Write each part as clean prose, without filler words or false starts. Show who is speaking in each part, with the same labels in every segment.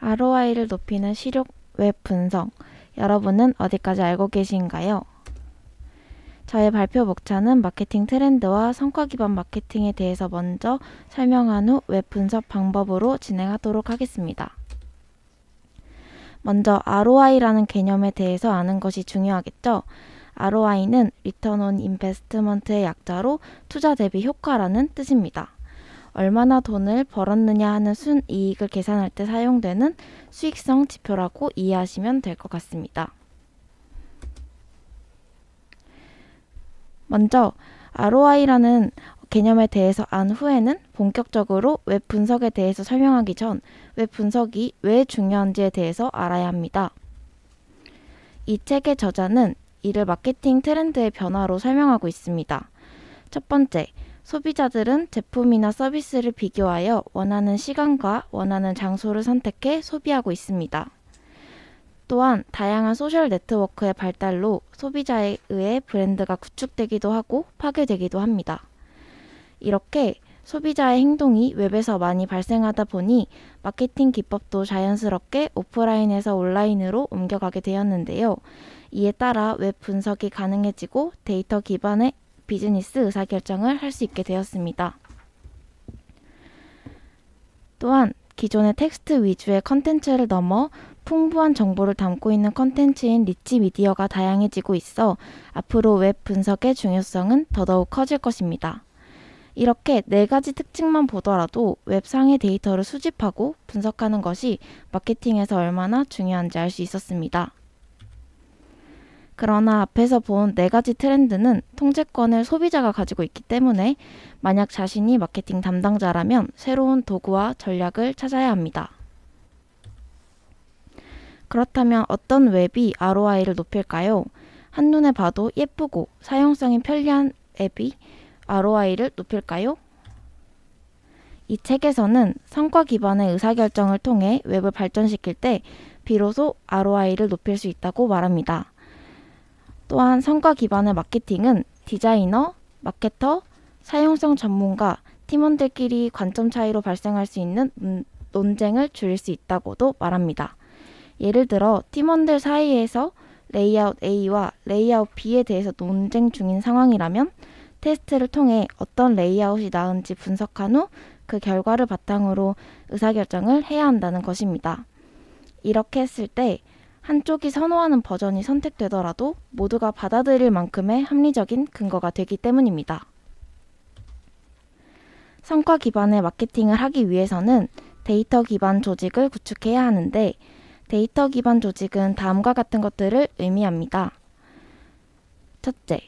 Speaker 1: ROI를 높이는 실용 웹 분석. 여러분은 어디까지 알고 계신가요? 저의 발표 목차는 마케팅 트렌드와 성과 기반 마케팅에 대해서 먼저 설명한 후 웹 분석 방법으로 진행하도록 하겠습니다. 먼저 ROI라는 개념에 대해서 아는 것이 중요하겠죠? ROI는 Return on Investment의 약자로 투자 대비 효과라는 뜻입니다. 얼마나 돈을 벌었느냐 하는 순이익을 계산할 때 사용되는 수익성 지표라고 이해하시면 될 것 같습니다. 먼저 ROI라는 개념에 대해서 안 후에는 본격적으로 웹 분석에 대해서 설명하기 전 웹 분석이 왜 중요한지에 대해서 알아야 합니다. 이 책의 저자는 이를 마케팅 트렌드의 변화로 설명하고 있습니다. 첫 번째, 소비자들은 제품이나 서비스를 비교하여 원하는 시간과 원하는 장소를 선택해 소비하고 있습니다. 또한 다양한 소셜 네트워크의 발달로 소비자에 의해 브랜드가 구축되기도 하고 파괴되기도 합니다. 이렇게 소비자의 행동이 웹에서 많이 발생하다 보니 마케팅 기법도 자연스럽게 오프라인에서 온라인으로 옮겨가게 되었는데요. 이에 따라 웹 분석이 가능해지고 데이터 기반의 비즈니스 의사결정을 할 수 있게 되었습니다. 또한 기존의 텍스트 위주의 컨텐츠를 넘어 풍부한 정보를 담고 있는 컨텐츠인 리치 미디어가 다양해지고 있어 앞으로 웹 분석의 중요성은 더더욱 커질 것입니다. 이렇게 4가지 특징만 보더라도 웹상의 데이터를 수집하고 분석하는 것이 마케팅에서 얼마나 중요한지 알 수 있었습니다. 그러나 앞에서 본 4가지 트렌드는 통제권을 소비자가 가지고 있기 때문에 만약 자신이 마케팅 담당자라면 새로운 도구와 전략을 찾아야 합니다. 그렇다면 어떤 웹이 ROI를 높일까요? 한눈에 봐도 예쁘고 사용성이 편리한 앱이 ROI를 높일까요? 이 책에서는 성과 기반의 의사결정을 통해 웹을 발전시킬 때 비로소 ROI를 높일 수 있다고 말합니다. 또한 성과 기반의 마케팅은 디자이너, 마케터, 사용성 전문가, 팀원들끼리 관점 차이로 발생할 수 있는 논쟁을 줄일 수 있다고도 말합니다. 예를 들어 팀원들 사이에서 레이아웃 A와 레이아웃 B에 대해서 논쟁 중인 상황이라면 테스트를 통해 어떤 레이아웃이 나은지 분석한 후 그 결과를 바탕으로 의사결정을 해야 한다는 것입니다. 이렇게 했을 때 한쪽이 선호하는 버전이 선택되더라도 모두가 받아들일 만큼의 합리적인 근거가 되기 때문입니다. 성과 기반의 마케팅을 하기 위해서는 데이터 기반 조직을 구축해야 하는데 데이터 기반 조직은 다음과 같은 것들을 의미합니다. 첫째,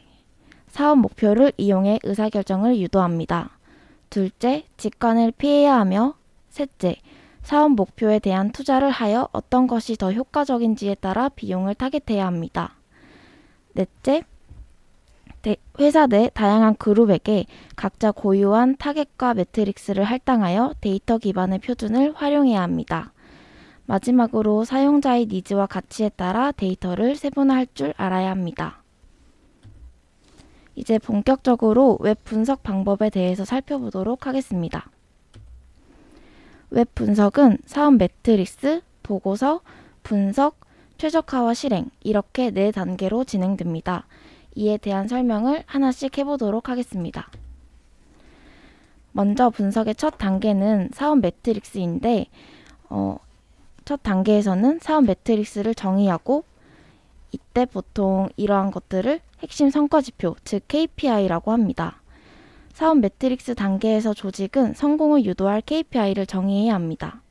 Speaker 1: 사업 목표를 이용해 의사결정을 유도합니다. 둘째, 직관을 피해야 하며 셋째, 사업 목표에 대한 투자를 하여 어떤 것이 더 효과적인지에 따라 비용을 타겟해야 합니다. 넷째, 회사 내 다양한 그룹에게 각자 고유한 타겟과 매트릭스를 할당하여 데이터 기반의 표준을 활용해야 합니다. 마지막으로 사용자의 니즈와 가치에 따라 데이터를 세분화할 줄 알아야 합니다. 이제 본격적으로 웹 분석 방법에 대해서 살펴보도록 하겠습니다. 웹 분석은 사업 매트릭스, 보고서, 분석, 최적화와 실행 이렇게 4단계로 진행됩니다. 이에 대한 설명을 하나씩 해보도록 하겠습니다. 먼저 분석의 첫 단계는 사업 매트릭스인데 첫 단계에서는 사업 매트릭스를 정의하고 이때 보통 이러한 것들을 핵심 성과지표, 즉 KPI라고 합니다. 사업 매트릭스 단계에서 조직은 성공을 유도할 KPI를 정의해야 합니다.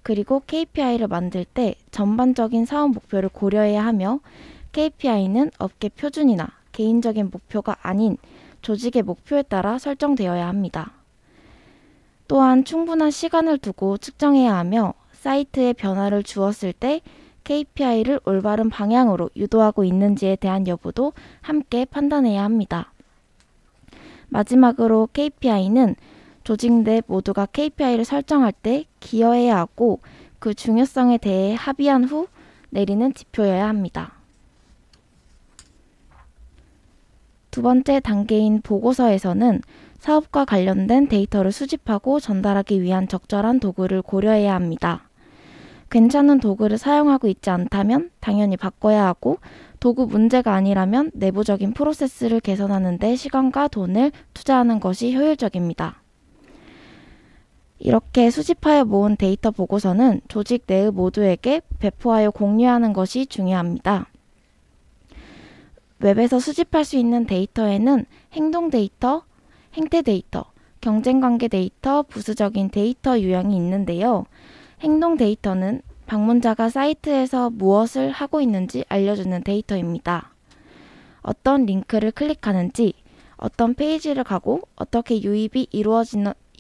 Speaker 1: 그리고 KPI를 만들 때 전반적인 사업 목표를 고려해야 하며 KPI는 업계 표준이나 개인적인 목표가 아닌 조직의 목표에 따라 설정되어야 합니다. 또한 충분한 시간을 두고 측정해야 하며 사이트에 변화를 주었을 때 KPI를 올바른 방향으로 유도하고 있는지에 대한 여부도 함께 판단해야 합니다. 마지막으로 KPI는 조직 내 모두가 KPI를 설정할 때 기여해야 하고 그 중요성에 대해 합의한 후 내리는 지표여야 합니다. 두 번째 단계인 보고서에서는 사업과 관련된 데이터를 수집하고 전달하기 위한 적절한 도구를 고려해야 합니다. 괜찮은 도구를 사용하고 있지 않다면 당연히 바꿔야 하고, 도구 문제가 아니라면 내부적인 프로세스를 개선하는 데 시간과 돈을 투자하는 것이 효율적입니다. 이렇게 수집하여 모은 데이터 보고서는 조직 내의 모두에게 배포하여 공유하는 것이 중요합니다. 웹에서 수집할 수 있는 데이터에는 행동 데이터, 행태 데이터, 경쟁관계 데이터, 부수적인 데이터 유형이 있는데요. 행동 데이터는 방문자가 사이트에서 무엇을 하고 있는지 알려주는 데이터입니다. 어떤 링크를 클릭하는지, 어떤 페이지를 가고 어떻게 유입이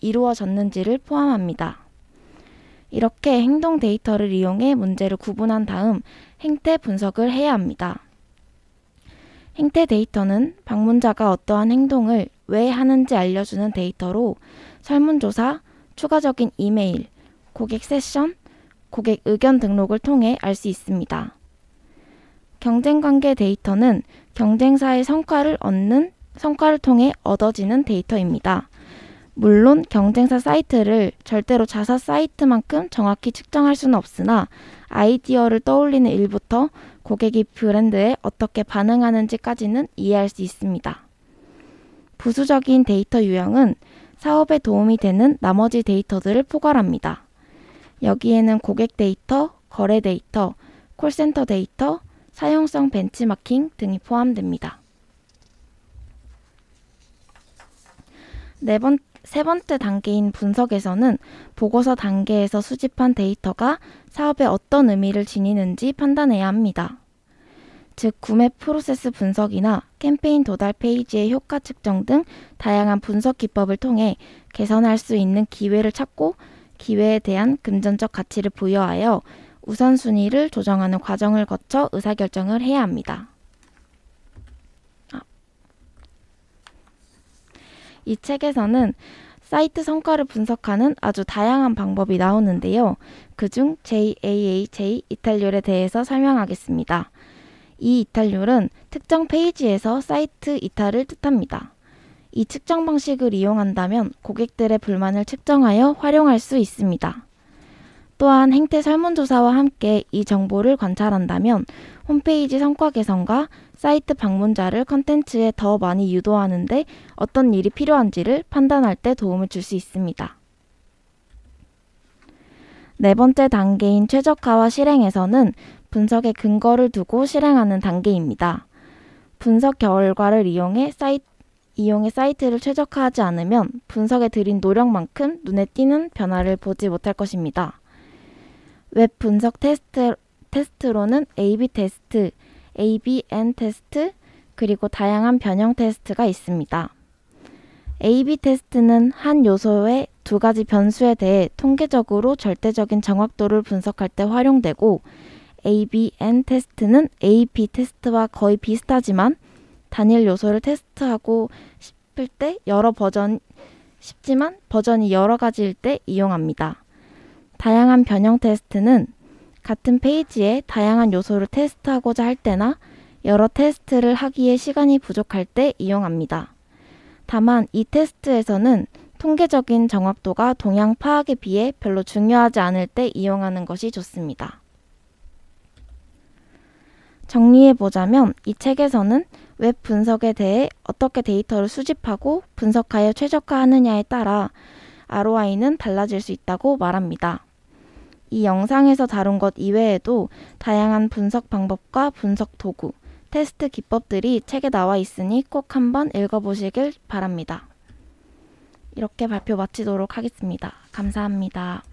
Speaker 1: 이루어졌는지를 포함합니다. 이렇게 행동 데이터를 이용해 문제를 구분한 다음 행태 분석을 해야 합니다. 행태 데이터는 방문자가 어떠한 행동을 왜 하는지 알려주는 데이터로 설문조사, 추가적인 이메일, 고객 세션, 고객 의견 등록을 통해 알 수 있습니다. 경쟁관계 데이터는 경쟁사의 성과를 통해 얻어지는 데이터입니다. 물론 경쟁사 사이트를 절대로 자사 사이트만큼 정확히 측정할 수는 없으나 아이디어를 떠올리는 일부터 고객이 브랜드에 어떻게 반응하는지까지는 이해할 수 있습니다. 부수적인 데이터 유형은 사업에 도움이 되는 나머지 데이터들을 포괄합니다. 여기에는 고객 데이터, 거래 데이터, 콜센터 데이터, 사용성 벤치마킹 등이 포함됩니다. 세 번째 단계인 분석에서는 보고서 단계에서 수집한 데이터가 사업에 어떤 의미를 지니는지 판단해야 합니다. 즉, 구매 프로세스 분석이나 캠페인 도달 페이지의 효과 측정 등 다양한 분석 기법을 통해 개선할 수 있는 기회를 찾고 기회에 대한 금전적 가치를 부여하여 우선순위를 조정하는 과정을 거쳐 의사결정을 해야 합니다. 이 책에서는 사이트 성과를 분석하는 아주 다양한 방법이 나오는데요. 그중 JAAJ 이탈률에 대해서 설명하겠습니다. 이 이탈률은 특정 페이지에서 사이트 이탈을 뜻합니다. 이 측정 방식을 이용한다면 고객들의 불만을 측정하여 활용할 수 있습니다. 또한 행태 설문조사와 함께 이 정보를 관찰한다면 홈페이지 성과 개선과 사이트 방문자를 컨텐츠에 더 많이 유도하는 데 어떤 일이 필요한지를 판단할 때 도움을 줄 수 있습니다. 네 번째 단계인 최적화와 실행에서는 분석의 근거를 두고 실행하는 단계입니다. 분석 결과를 이용해 사이트를 최적화하지 않으면 분석에 들인 노력만큼 눈에 띄는 변화를 보지 못할 것입니다. 웹 분석 테스트로는 A/B 테스트, ABN 테스트, 그리고 다양한 변형 테스트가 있습니다. A/B 테스트는 한 요소의 두 가지 변수에 대해 통계적으로 절대적인 정확도를 분석할 때 활용되고, ABN 테스트는 AP 테스트와 거의 비슷하지만 단일 요소를 테스트하고 싶을 때 쉽지만 버전이 여러 가지일 때 이용합니다. 다양한 변형 테스트는 같은 페이지에 다양한 요소를 테스트하고자 할 때나 여러 테스트를 하기에 시간이 부족할 때 이용합니다. 다만 이 테스트에서는 통계적인 정확도가 동향 파악에 비해 별로 중요하지 않을 때 이용하는 것이 좋습니다. 정리해보자면 이 책에서는 웹 분석에 대해 어떻게 데이터를 수집하고 분석하여 최적화하느냐에 따라 ROI는 달라질 수 있다고 말합니다. 이 영상에서 다룬 것 이외에도 다양한 분석 방법과 분석 도구, 테스트 기법들이 책에 나와 있으니 꼭 한번 읽어보시길 바랍니다. 이렇게 발표 마치도록 하겠습니다. 감사합니다.